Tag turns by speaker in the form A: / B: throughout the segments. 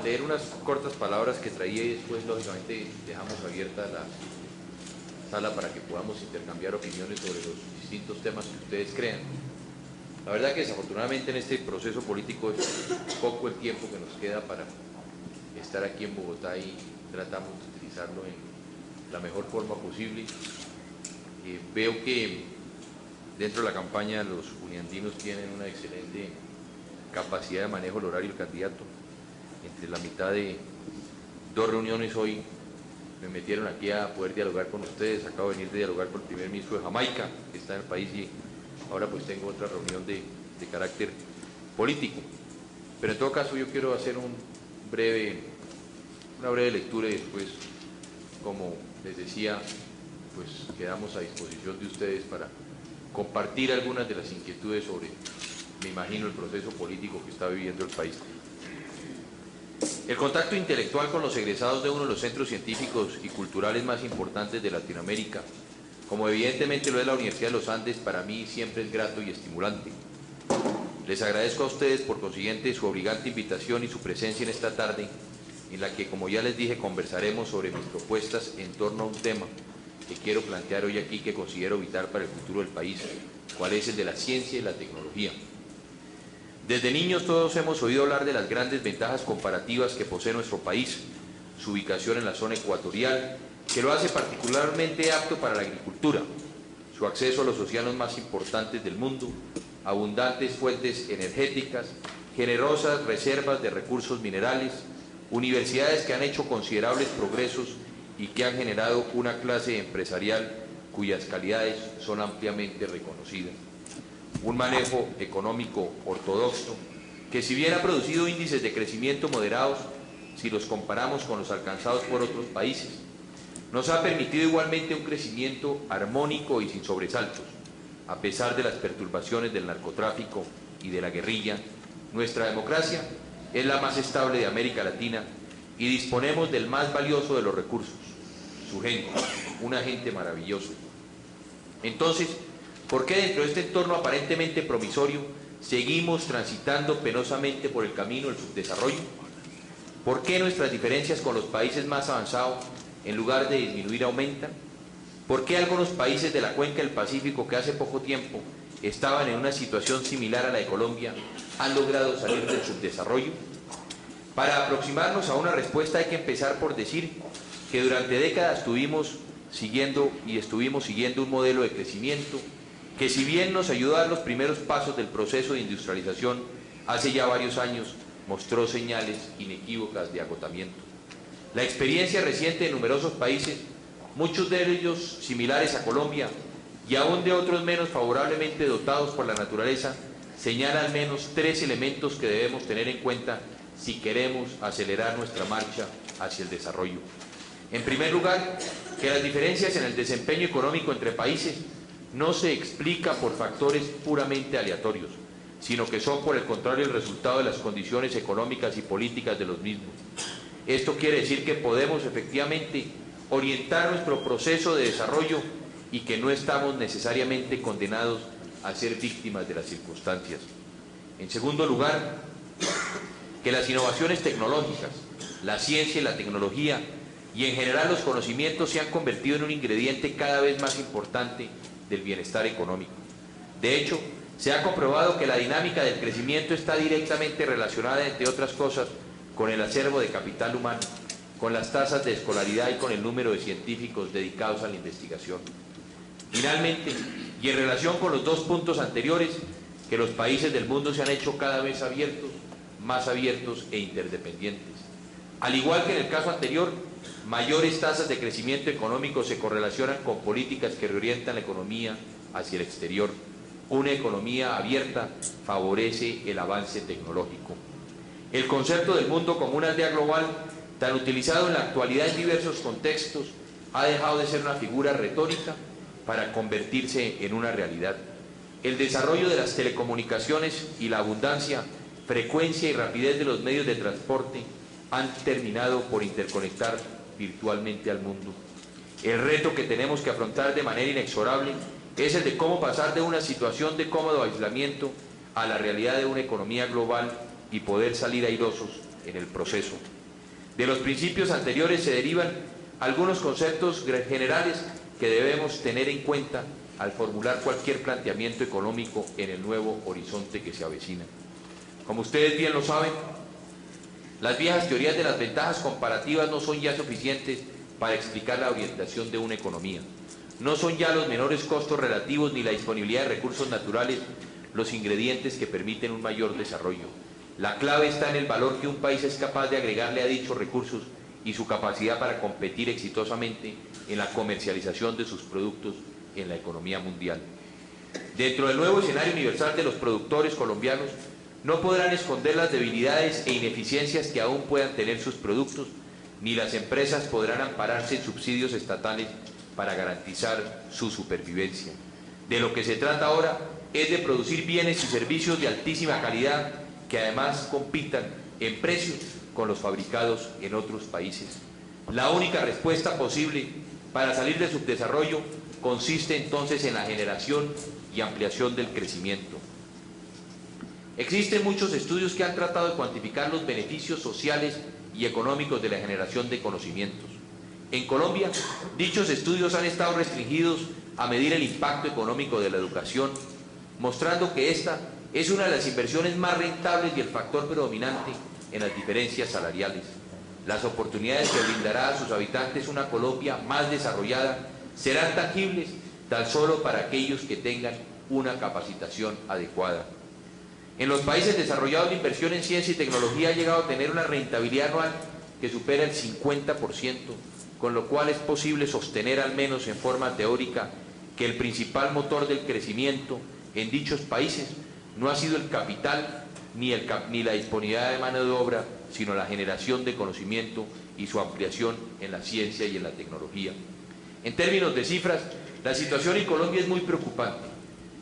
A: leer unas cortas palabras que traía y después, lógicamente, dejamos abierta la sala para que podamos intercambiar opiniones sobre los distintos temas que ustedes crean. La verdad que desafortunadamente en este proceso político es poco el tiempo que nos queda para estar aquí en Bogotá y tratamos de utilizarlo en la mejor forma posible. Veo que dentro de la campaña los uniandinos tienen una excelente capacidad de manejo del horario del candidato. Entre la mitad de 2 reuniones hoy me metieron aquí a poder dialogar con ustedes. Acabo de venir de dialogar con el primer ministro de Jamaica, que está en el país, y ahora pues tengo otra reunión de carácter político. Pero en todo caso yo quiero hacer una breve lectura y después, como les decía, pues quedamos a disposición de ustedes para compartir algunas de las inquietudes sobre, me imagino, el proceso político que está viviendo el país. El contacto intelectual con los egresados de uno de los centros científicos y culturales más importantes de Latinoamérica, como evidentemente lo es la Universidad de los Andes, para mí siempre es grato y estimulante. Les agradezco a ustedes por consiguiente su obligante invitación y su presencia en esta tarde, en la que, como ya les dije, conversaremos sobre mis propuestas en torno a un tema que quiero plantear hoy aquí, que considero vital para el futuro del país, cuál es el de la ciencia y la tecnología. Desde niños todos hemos oído hablar de las grandes ventajas comparativas que posee nuestro país, su ubicación en la zona ecuatorial, que lo hace particularmente apto para la agricultura, su acceso a los océanos más importantes del mundo, abundantes fuentes energéticas, generosas reservas de recursos minerales, universidades que han hecho considerables progresos y que han generado una clase empresarial cuyas calidades son ampliamente reconocidas. Un manejo económico ortodoxo que, si bien ha producido índices de crecimiento moderados si los comparamos con los alcanzados por otros países, nos ha permitido igualmente un crecimiento armónico y sin sobresaltos. A pesar de las perturbaciones del narcotráfico y de la guerrilla, nuestra democracia es la más estable de América Latina y disponemos del más valioso de los recursos, su gente, una gente maravillosa. Entonces, ¿por qué dentro de este entorno aparentemente promisorio seguimos transitando penosamente por el camino del subdesarrollo? ¿Por qué nuestras diferencias con los países más avanzados, en lugar de disminuir, aumentan? ¿Por qué algunos países de la cuenca del Pacífico, que hace poco tiempo estaban en una situación similar a la de Colombia, han logrado salir del subdesarrollo? Para aproximarnos a una respuesta hay que empezar por decir que durante décadas estuvimos siguiendo un modelo de crecimiento que, si bien nos ayudó a dar los primeros pasos del proceso de industrialización, hace ya varios años mostró señales inequívocas de agotamiento. La experiencia reciente de numerosos países, muchos de ellos similares a Colombia y aún de otros menos favorablemente dotados por la naturaleza, señala al menos 3 elementos que debemos tener en cuenta si queremos acelerar nuestra marcha hacia el desarrollo. En primer lugar, que las diferencias en el desempeño económico entre países no se explica por factores puramente aleatorios, sino que son, por el contrario, el resultado de las condiciones económicas y políticas de los mismos. Esto quiere decir que podemos efectivamente orientar nuestro proceso de desarrollo y que no estamos necesariamente condenados a ser víctimas de las circunstancias. En segundo lugar, que las innovaciones tecnológicas, la ciencia y la tecnología y en general los conocimientos se han convertido en un ingrediente cada vez más importante del bienestar económico. De hecho, se ha comprobado que la dinámica del crecimiento está directamente relacionada, entre otras cosas, con el acervo de capital humano, con las tasas de escolaridad y con el número de científicos dedicados a la investigación. Finalmente, y en relación con los 2 puntos anteriores, que los países del mundo se han hecho cada vez más abiertos e interdependientes. Al igual que en el caso anterior, mayores tasas de crecimiento económico se correlacionan con políticas que reorientan la economía hacia el exterior. Una economía abierta favorece el avance tecnológico. El concepto del mundo como una aldea global, tan utilizado en la actualidad en diversos contextos, ha dejado de ser una figura retórica para convertirse en una realidad. El desarrollo de las telecomunicaciones y la abundancia, frecuencia y rapidez de los medios de transporte han terminado por interconectar virtualmente al mundo. El reto que tenemos que afrontar de manera inexorable es el de cómo pasar de una situación de cómodo aislamiento a la realidad de una economía global y poder salir airosos en el proceso. De los principios anteriores se derivan algunos conceptos generales que debemos tener en cuenta al formular cualquier planteamiento económico en el nuevo horizonte que se avecina. Como ustedes bien lo saben, las viejas teorías de las ventajas comparativas no son ya suficientes para explicar la orientación de una economía. No son ya los menores costos relativos ni la disponibilidad de recursos naturales los ingredientes que permiten un mayor desarrollo. La clave está en el valor que un país es capaz de agregarle a dichos recursos y su capacidad para competir exitosamente en la comercialización de sus productos en la economía mundial. Dentro del nuevo escenario universal de los productores colombianos, no podrán esconder las debilidades e ineficiencias que aún puedan tener sus productos, ni las empresas podrán ampararse en subsidios estatales para garantizar su supervivencia. De lo que se trata ahora es de producir bienes y servicios de altísima calidad que además compitan en precios con los fabricados en otros países. La única respuesta posible para salir del subdesarrollo consiste entonces en la generación y ampliación del crecimiento. Existen muchos estudios que han tratado de cuantificar los beneficios sociales y económicos de la generación de conocimientos. En Colombia, dichos estudios han estado restringidos a medir el impacto económico de la educación, mostrando que esta es una de las inversiones más rentables y el factor predominante en las diferencias salariales. Las oportunidades que brindará a sus habitantes una Colombia más desarrollada serán tangibles tan solo para aquellos que tengan una capacitación adecuada. En los países desarrollados, la inversión en ciencia y tecnología ha llegado a tener una rentabilidad anual que supera el 50%, con lo cual es posible sostener, al menos en forma teórica, que el principal motor del crecimiento en dichos países no ha sido el capital ni la disponibilidad de mano de obra, sino la generación de conocimiento y su ampliación en la ciencia y en la tecnología. En términos de cifras, la situación en Colombia es muy preocupante.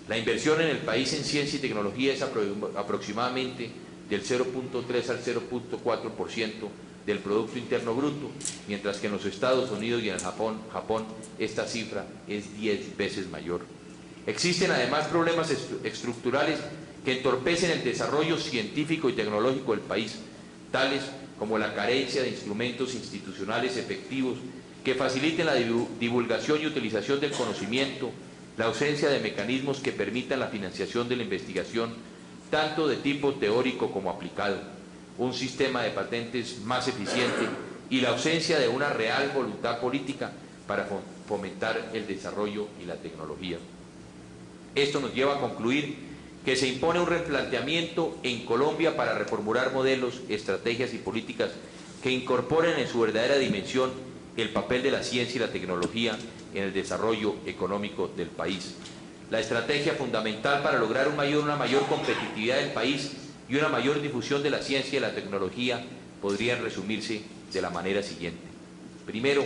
A: La inversión en el país en ciencia y tecnología es aproximadamente del 0.3 al 0.4% del Producto Interno Bruto, mientras que en los Estados Unidos y en Japón esta cifra es 10 veces mayor. Existen además problemas estructurales que entorpecen el desarrollo científico y tecnológico del país, tales como la carencia de instrumentos institucionales efectivos que faciliten la divulgación y utilización del conocimiento, la ausencia de mecanismos que permitan la financiación de la investigación, tanto de tipo teórico como aplicado, un sistema de patentes más eficiente y la ausencia de una real voluntad política para fomentar el desarrollo y la tecnología. Esto nos lleva a concluir que se impone un replanteamiento en Colombia para reformular modelos, estrategias y políticas que incorporen en su verdadera dimensión el papel de la ciencia y la tecnología en el desarrollo económico del país. La estrategia fundamental para lograr una mayor competitividad del país y una mayor difusión de la ciencia y la tecnología podrían resumirse de la manera siguiente. Primero,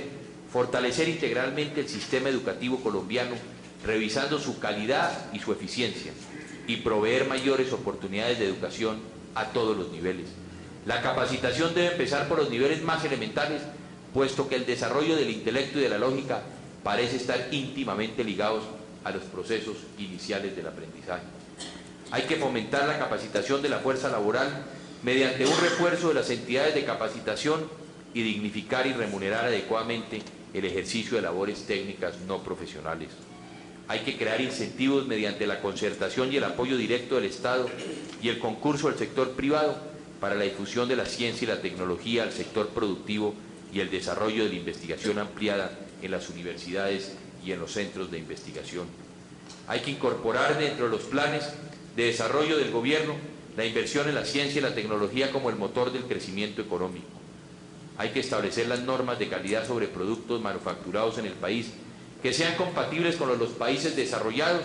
A: fortalecer integralmente el sistema educativo colombiano, revisando su calidad y su eficiencia, y proveer mayores oportunidades de educación a todos los niveles. La capacitación debe empezar por los niveles más elementales, puesto que el desarrollo del intelecto y de la lógica parece estar íntimamente ligados a los procesos iniciales del aprendizaje. Hay que fomentar la capacitación de la fuerza laboral mediante un refuerzo de las entidades de capacitación y dignificar y remunerar adecuadamente el ejercicio de labores técnicas no profesionales. Hay que crear incentivos mediante la concertación y el apoyo directo del Estado y el concurso del sector privado para la difusión de la ciencia y la tecnología al sector productivo y el desarrollo de la investigación ampliada en las universidades y en los centros de investigación. Hay que incorporar dentro de los planes de desarrollo del gobierno la inversión en la ciencia y la tecnología como el motor del crecimiento económico. Hay que establecer las normas de calidad sobre productos manufacturados en el país que sean compatibles con los países desarrollados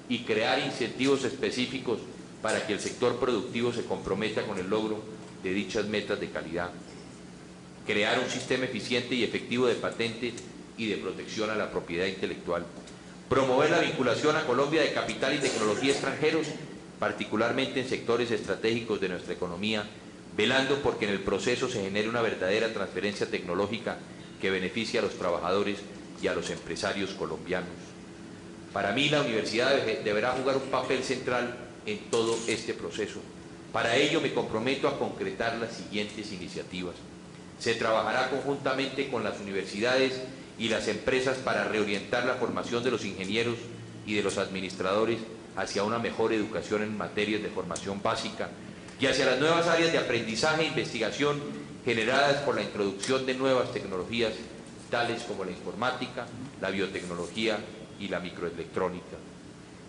A: y crear incentivos específicos para que el sector productivo se comprometa con el logro de dichas metas de calidad. Crear un sistema eficiente y efectivo de patentes y de protección a la propiedad intelectual. Promover la vinculación a Colombia de capital y tecnología extranjeros, particularmente en sectores estratégicos de nuestra economía, velando porque en el proceso se genere una verdadera transferencia tecnológica que beneficie a los trabajadores y a los empresarios colombianos. Para mí, la universidad deberá jugar un papel central en todo este proceso. Para ello me comprometo a concretar las siguientes iniciativas. Se trabajará conjuntamente con las universidades y las empresas para reorientar la formación de los ingenieros y de los administradores hacia una mejor educación en materias de formación básica y hacia las nuevas áreas de aprendizaje e investigación generadas por la introducción de nuevas tecnologías, tales como la informática, la biotecnología y la microelectrónica.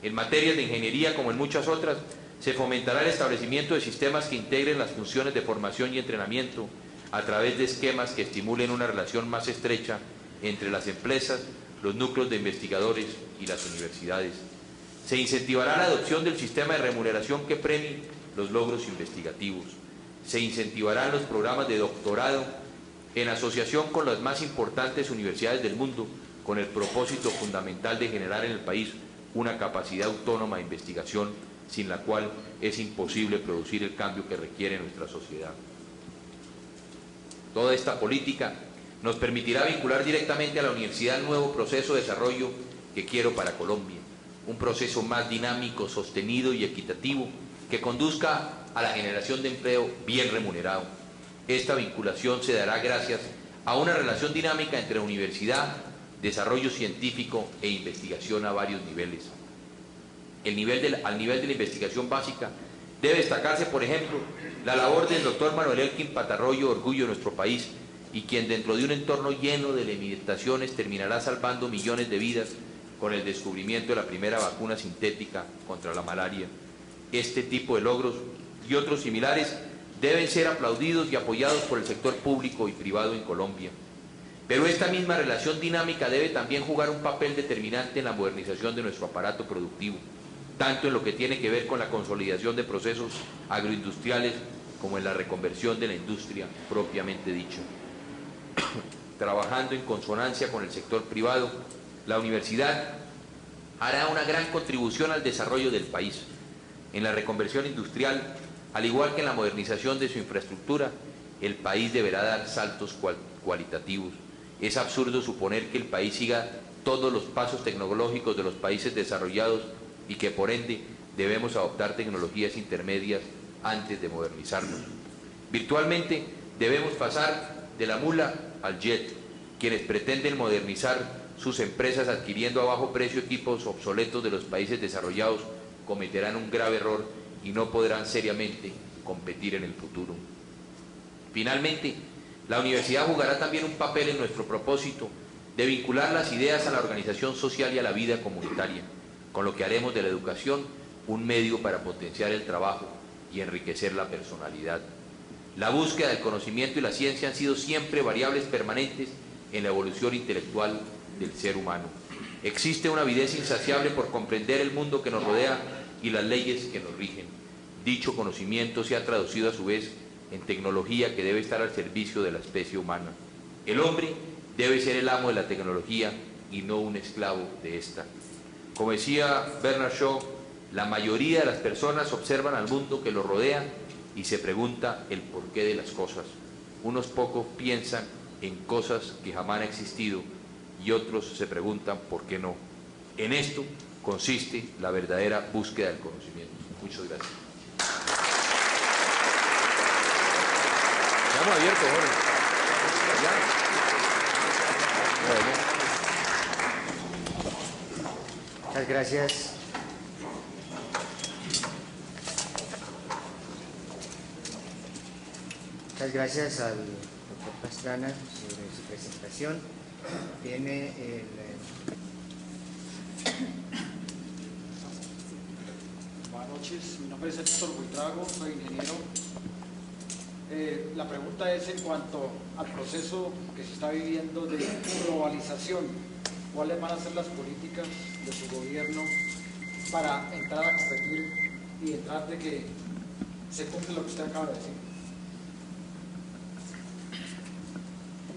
A: En materias de ingeniería, como en muchas otras, se fomentará el establecimiento de sistemas que integren las funciones de formación y entrenamiento a través de esquemas que estimulen una relación más estrecha entre las empresas, los núcleos de investigadores y las universidades. Se incentivará la adopción del sistema de remuneración que premie los logros investigativos. Se incentivarán los programas de doctorado en asociación con las más importantes universidades del mundo, con el propósito fundamental de generar en el país una capacidad autónoma de investigación sin la cual es imposible producir el cambio que requiere nuestra sociedad. Toda esta política nos permitirá vincular directamente a la universidad el nuevo proceso de desarrollo que quiero para Colombia, un proceso más dinámico, sostenido y equitativo que conduzca a la generación de empleo bien remunerado. Esta vinculación se dará gracias a una relación dinámica entre universidad, desarrollo científico e investigación a varios niveles. Al nivel de la investigación básica debe destacarse, por ejemplo, la labor del doctor Manuel Elkin Patarroyo, orgullo de nuestro país, y quien dentro de un entorno lleno de limitaciones terminará salvando millones de vidas con el descubrimiento de la primera vacuna sintética contra la malaria. Este tipo de logros y otros similares deben ser aplaudidos y apoyados por el sector público y privado en Colombia. Pero esta misma relación dinámica debe también jugar un papel determinante en la modernización de nuestro aparato productivo, tanto en lo que tiene que ver con la consolidación de procesos agroindustriales como en la reconversión de la industria propiamente dicha. Trabajando en consonancia con el sector privado, la universidad hará una gran contribución al desarrollo del país. En la reconversión industrial, al igual que en la modernización de su infraestructura, el país deberá dar saltos cualitativos. Es absurdo suponer que el país siga todos los pasos tecnológicos de los países desarrollados y que por ende debemos adoptar tecnologías intermedias antes de modernizarnos. Virtualmente debemos pasar de la mula al jet. Quienes pretenden modernizar sus empresas adquiriendo a bajo precio equipos obsoletos de los países desarrollados cometerán un grave error y no podrán seriamente competir en el futuro. Finalmente, la universidad jugará también un papel en nuestro propósito de vincular las ideas a la organización social y a la vida comunitaria, con lo que haremos de la educación un medio para potenciar el trabajo y enriquecer la personalidad. La búsqueda del conocimiento y la ciencia han sido siempre variables permanentes en la evolución intelectual del ser humano. Existe una avidez insaciable por comprender el mundo que nos rodea y las leyes que nos rigen. Dicho conocimiento se ha traducido a su vez en tecnología que debe estar al servicio de la especie humana. El hombre debe ser el amo de la tecnología y no un esclavo de esta. Como decía Bernard Shaw, la mayoría de las personas observan al mundo que los rodea y se pregunta el porqué de las cosas. Unos pocos piensan en cosas que jamás han existido y otros se preguntan por qué no. En esto consiste la verdadera búsqueda del conocimiento. Muchas gracias. Estamos abiertos, Jorge.
B: Muchas gracias. Muchas gracias al doctor Pastrana sobre su presentación. Tiene el...
C: Buenas noches, mi nombre es Héctor Buitrago, soy ingeniero. La pregunta es en cuanto al proceso que se está viviendo de globalización. ¿Cuáles van a ser las políticas de su gobierno para entrar a competir y entrar de que se cumple lo que usted acaba de decir?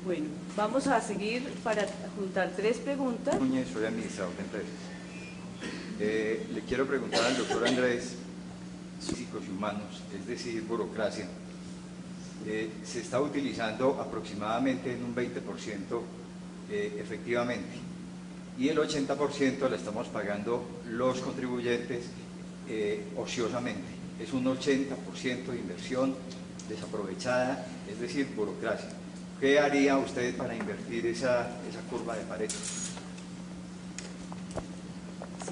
D: Bueno, vamos a seguir para juntar 3 preguntas.
E: Núñez, soy administrador de empresas. Le quiero preguntar al doctor Andrés, físicos y humanos, es decir, burocracia, se está utilizando aproximadamente en un 20% efectivamente, y el 80% la estamos pagando los contribuyentes ociosamente. Es un 80% de inversión desaprovechada, es decir, burocracia. ¿Qué haría usted para invertir esa curva de Pareto?
D: Sí.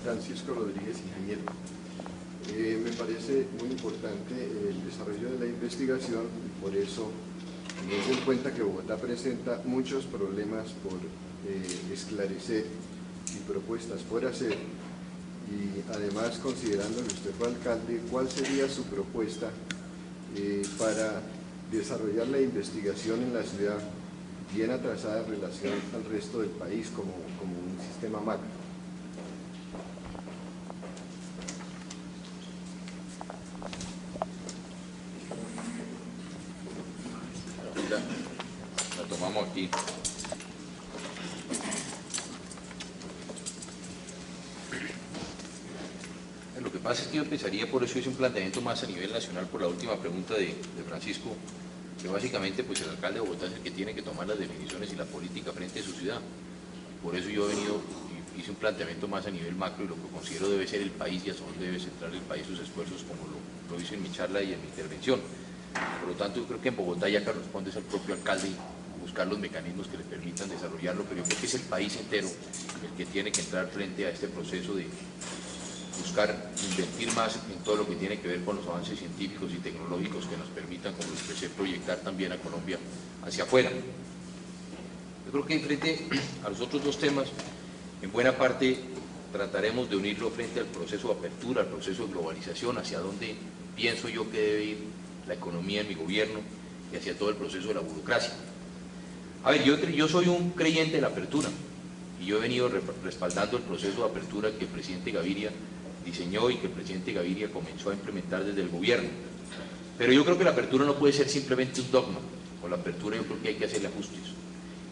F: Francisco Rodríguez, ingeniero. Me parece muy importante el desarrollo de la investigación y por eso teniendo en cuenta que Bogotá presenta muchos problemas por esclarecer y propuestas por hacer, y además considerando que usted fue alcalde, ¿cuál sería su propuesta para desarrollar la investigación en la ciudad bien atrasada en relación al resto del país como un sistema macro?
A: La tomamos aquí. Lo que pasa es que yo pensaría, por eso hice un planteamiento más a nivel nacional por la última pregunta de Francisco, que básicamente pues el alcalde de Bogotá es el que tiene que tomar las definiciones y la política frente a su ciudad. Por eso yo he venido y hice un planteamiento más a nivel macro y lo que considero debe ser el país y hacia dónde debe centrar el país sus esfuerzos, como lo hice en mi charla y en mi intervención. Por lo tanto, yo creo que en Bogotá ya corresponde al propio alcalde buscar los mecanismos que le permitan desarrollarlo, pero yo creo que es el país entero el que tiene que entrar frente a este proceso de buscar invertir más en todo lo que tiene que ver con los avances científicos y tecnológicos que nos permitan, como les expresé, proyectar también a Colombia hacia afuera. Yo creo que frente a los otros dos temas, en buena parte trataremos de unirlo frente al proceso de apertura, al proceso de globalización, hacia donde pienso yo que debe ir la economía en mi gobierno y hacia todo el proceso de la burocracia. A ver, yo soy un creyente de la apertura y yo he venido respaldando el proceso de apertura que el presidente Gaviria diseñó y que el presidente Gaviria comenzó a implementar desde el gobierno. Pero yo creo que la apertura no puede ser simplemente un dogma. Con la apertura yo creo que hay que hacerle ajustes.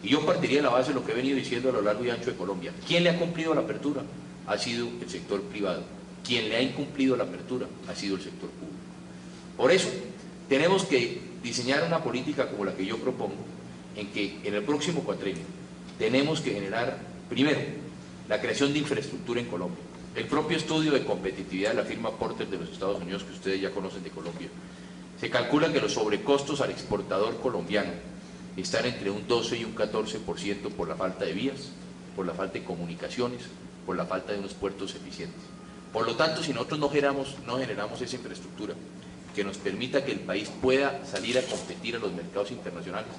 A: Y yo partiría de la base de lo que he venido diciendo a lo largo y ancho de Colombia. ¿Quién le ha cumplido la apertura? Ha sido el sector privado. Quien le ha incumplido la apertura ha sido el sector público. Por eso, tenemos que diseñar una política como la que yo propongo, en que en el próximo cuatrienio tenemos que generar, primero, la creación de infraestructura en Colombia. El propio estudio de competitividad de la firma Porter de los Estados Unidos, que ustedes ya conocen de Colombia, se calcula que los sobrecostos al exportador colombiano están entre un 12 y un 14% por la falta de vías, por la falta de comunicaciones, por la falta de unos puertos eficientes. Por lo tanto, si nosotros no generamos esa infraestructura que nos permita que el país pueda salir a competir a los mercados internacionales,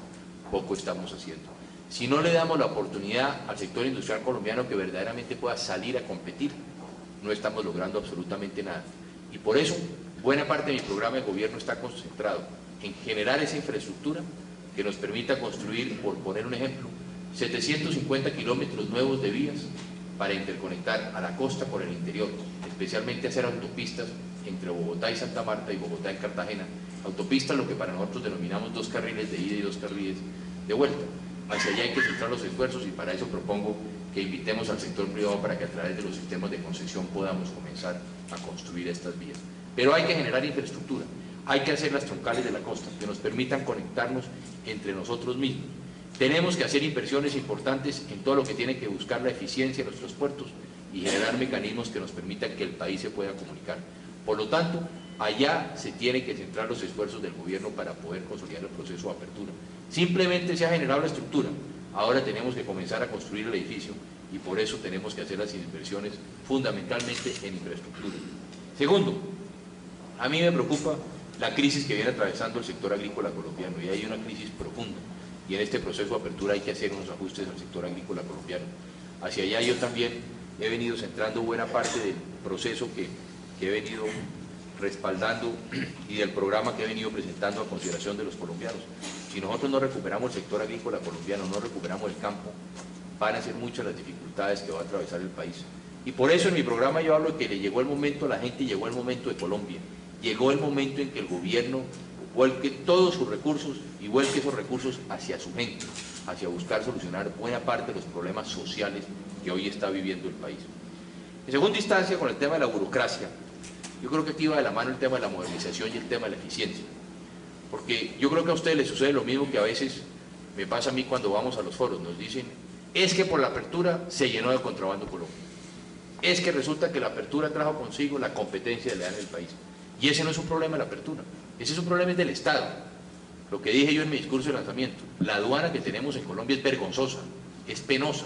A: poco estamos haciendo. Si no le damos la oportunidad al sector industrial colombiano que verdaderamente pueda salir a competir, no estamos logrando absolutamente nada. Y por eso, buena parte de mi programa de gobierno está concentrado en generar esa infraestructura que nos permita construir, por poner un ejemplo, 750 kilómetros nuevos de vías para interconectar a la costa con el interior, especialmente hacer autopistas entre Bogotá y Santa Marta y Bogotá y Cartagena, autopistas lo que para nosotros denominamos 2 carriles de ida y 2 carriles de vuelta. Hacia allá hay que centrar los esfuerzos y para eso propongo que invitemos al sector privado para que a través de los sistemas de concesión podamos comenzar a construir estas vías. Pero hay que generar infraestructura, hay que hacer las troncales de la costa que nos permitan conectarnos entre nosotros mismos. Tenemos que hacer inversiones importantes en todo lo que tiene que buscar la eficiencia de nuestros puertos y generar mecanismos que nos permitan que el país se pueda comunicar. Por lo tanto, allá se tienen que centrar los esfuerzos del gobierno para poder consolidar el proceso de apertura. Simplemente se ha generado la estructura, ahora tenemos que comenzar a construir el edificio y por eso tenemos que hacer las inversiones fundamentalmente en infraestructura. Segundo, a mí me preocupa la crisis que viene atravesando el sector agrícola colombiano y hay una crisis profunda y en este proceso de apertura hay que hacer unos ajustes al sector agrícola colombiano. Hacia allá yo también he venido centrando buena parte del proceso que he venido respaldando y del programa que he venido presentando a consideración de los colombianos. Si nosotros no recuperamos el sector agrícola colombiano, no recuperamos el campo, van a ser muchas las dificultades que va a atravesar el país. Y por eso en mi programa yo hablo de que le llegó el momento a la gente, llegó el momento de Colombia, llegó el momento en que el gobierno vuelque todos sus recursos y vuelque esos recursos hacia su gente, hacia buscar solucionar buena parte de los problemas sociales que hoy está viviendo el país. En segunda instancia, con el tema de la burocracia, yo creo que aquí va de la mano el tema de la modernización y el tema de la eficiencia. Porque yo creo que a ustedes les sucede lo mismo que a veces me pasa a mí cuando vamos a los foros. Nos dicen, es que por la apertura se llenó de contrabando Colombia. Es que resulta que la apertura trajo consigo la competencia de en el país. Y ese no es un problema de la apertura, ese es un problema del Estado. Lo que dije yo en mi discurso de lanzamiento, la aduana que tenemos en Colombia es vergonzosa, es penosa,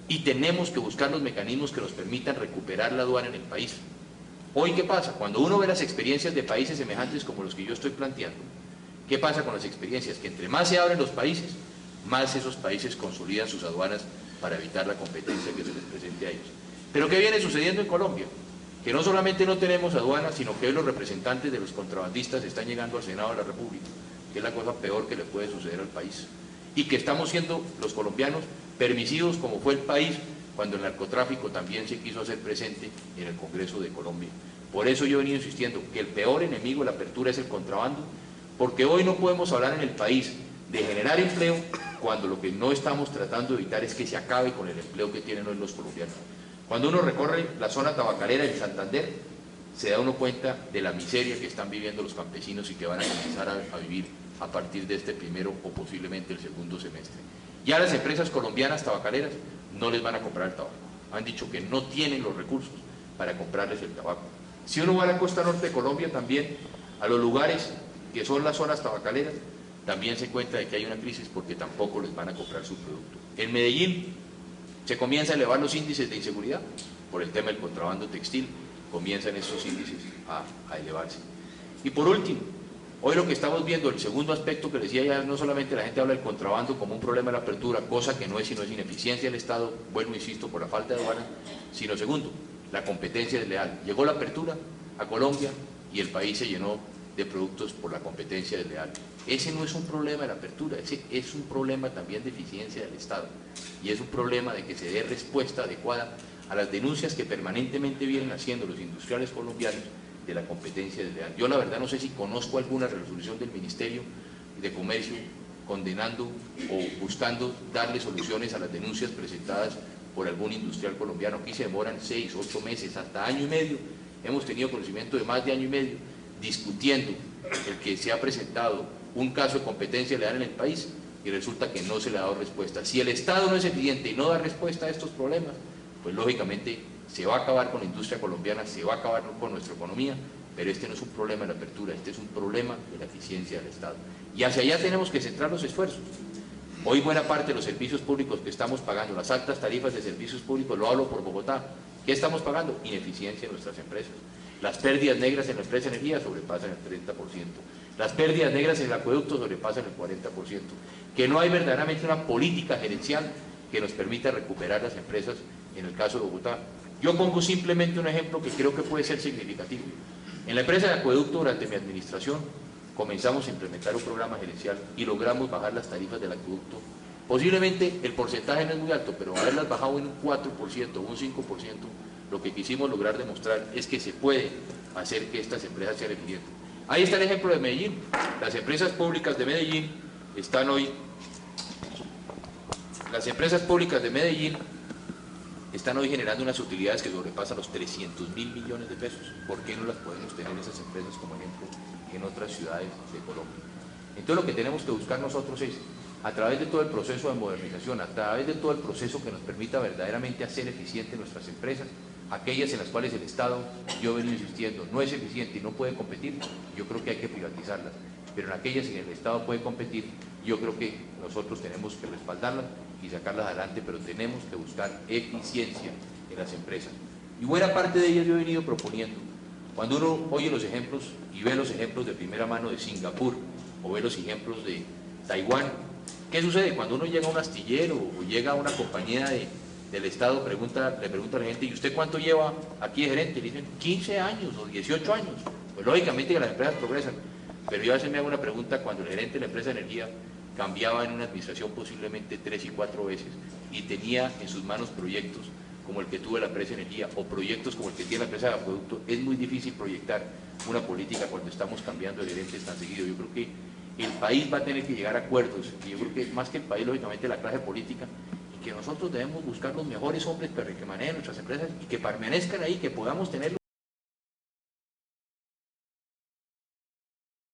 A: y tenemos que buscar los mecanismos que nos permitan recuperar la aduana en el país. Hoy, ¿qué pasa? Cuando uno ve las experiencias de países semejantes como los que yo estoy planteando, ¿qué pasa con las experiencias? Que entre más se abren los países, más esos países consolidan sus aduanas para evitar la competencia que se les presente a ellos. Pero ¿qué viene sucediendo en Colombia? Que no solamente no tenemos aduanas, sino que hoy los representantes de los contrabandistas están llegando al Senado de la República, que es la cosa peor que le puede suceder al país. Y que estamos siendo los colombianos permisivos como fue el país cuando el narcotráfico también se quiso hacer presente en el Congreso de Colombia. Por eso yo he venido insistiendo que el peor enemigo de la apertura es el contrabando, porque hoy no podemos hablar en el país de generar empleo cuando lo que no estamos tratando de evitar es que se acabe con el empleo que tienen hoy los colombianos. Cuando uno recorre la zona tabacalera en Santander, se da uno cuenta de la miseria que están viviendo los campesinos y que van a comenzar a vivir a partir de este primero o posiblemente el segundo semestre. Ya las empresas colombianas tabacaleras no les van a comprar el tabaco. Han dicho que no tienen los recursos para comprarles el tabaco. Si uno va a la costa norte de Colombia también, a los lugares que son las zonas tabacaleras, también se encuentra de que hay una crisis porque tampoco les van a comprar su producto. En Medellín se comienza a elevar los índices de inseguridad por el tema del contrabando textil, comienzan esos índices a elevarse. Y por último, hoy lo que estamos viendo, el segundo aspecto que decía ya, no solamente la gente habla del contrabando como un problema de la apertura, cosa que no es sino es ineficiencia del Estado, vuelvo insisto, por la falta de aduana, sino segundo, la competencia desleal. Llegó la apertura a Colombia y el país se llenó de productos por la competencia desleal. Ese no es un problema de la apertura, ese es un problema también de eficiencia del Estado y es un problema de que se dé respuesta adecuada a las denuncias que permanentemente vienen haciendo los industriales colombianos de la competencia desleal. Yo la verdad no sé si conozco alguna resolución del Ministerio de Comercio condenando o buscando darle soluciones a las denuncias presentadas por algún industrial colombiano. Aquí se demoran 6, 8 meses, hasta año y medio. Hemos tenido conocimiento de más de año y medio discutiendo el que se ha presentado un caso de competencia desleal en el país y resulta que no se le ha dado respuesta. Si el Estado no es eficiente y no da respuesta a estos problemas, pues lógicamente se va a acabar con la industria colombiana, se va a acabar con nuestra economía, pero este no es un problema de la apertura, este es un problema de la eficiencia del Estado. Y hacia allá tenemos que centrar los esfuerzos. Hoy buena parte de los servicios públicos que estamos pagando, las altas tarifas de servicios públicos, lo hablo por Bogotá, ¿qué estamos pagando? Ineficiencia en nuestras empresas. Las pérdidas negras en la empresa de energía sobrepasan el 30%. Las pérdidas negras en el acueducto sobrepasan el 40%. Que no hay verdaderamente una política gerencial que nos permita recuperar las empresas en el caso de Bogotá. Yo pongo simplemente un ejemplo que creo que puede ser significativo. En la empresa de acueducto, durante mi administración, comenzamos a implementar un programa gerencial y logramos bajar las tarifas del acueducto. Posiblemente el porcentaje no es muy alto, pero haberlas bajado en un 4%, un 5%, lo que quisimos lograr demostrar es que se puede hacer que estas empresas sean eficientes. Ahí está el ejemplo de Medellín. Las empresas públicas de Medellín están hoy generando unas utilidades que sobrepasan los 300.000 millones de pesos. ¿Por qué no las podemos tener esas empresas como ejemplo en otras ciudades de Colombia? Entonces lo que tenemos que buscar nosotros es, a través de todo el proceso de modernización, a través de todo el proceso que nos permita verdaderamente hacer eficientes nuestras empresas, aquellas en las cuales el Estado, yo he venido insistiendo, no es eficiente y no puede competir, yo creo que hay que privatizarlas. Pero en aquellas en que el Estado puede competir, yo creo que nosotros tenemos que respaldarlas y sacarlas adelante, pero tenemos que buscar eficiencia en las empresas. Y buena parte de ellas yo he venido proponiendo. Cuando uno oye los ejemplos y ve los ejemplos de primera mano de Singapur o ve los ejemplos de Taiwán, ¿qué sucede? Cuando uno llega a un astillero o llega a una compañía del Estado, le pregunta a la gente, ¿y usted cuánto lleva aquí de gerente? Le dicen 15 años o 18 años. Pues lógicamente que las empresas progresan. Pero yo a veces me hago una pregunta, cuando el gerente de la empresa de energía cambiaba en una administración posiblemente 3 y 4 veces y tenía en sus manos proyectos como el que tuvo la empresa de energía o proyectos como el que tiene la empresa de acueducto, es muy difícil proyectar una política cuando estamos cambiando de gerentes tan seguido. Yo creo que el país va a tener que llegar a acuerdos, y yo creo que más que el país, lógicamente la clase política, y que nosotros debemos buscar los mejores hombres para que manejen nuestras empresas y que permanezcan ahí, que podamos tener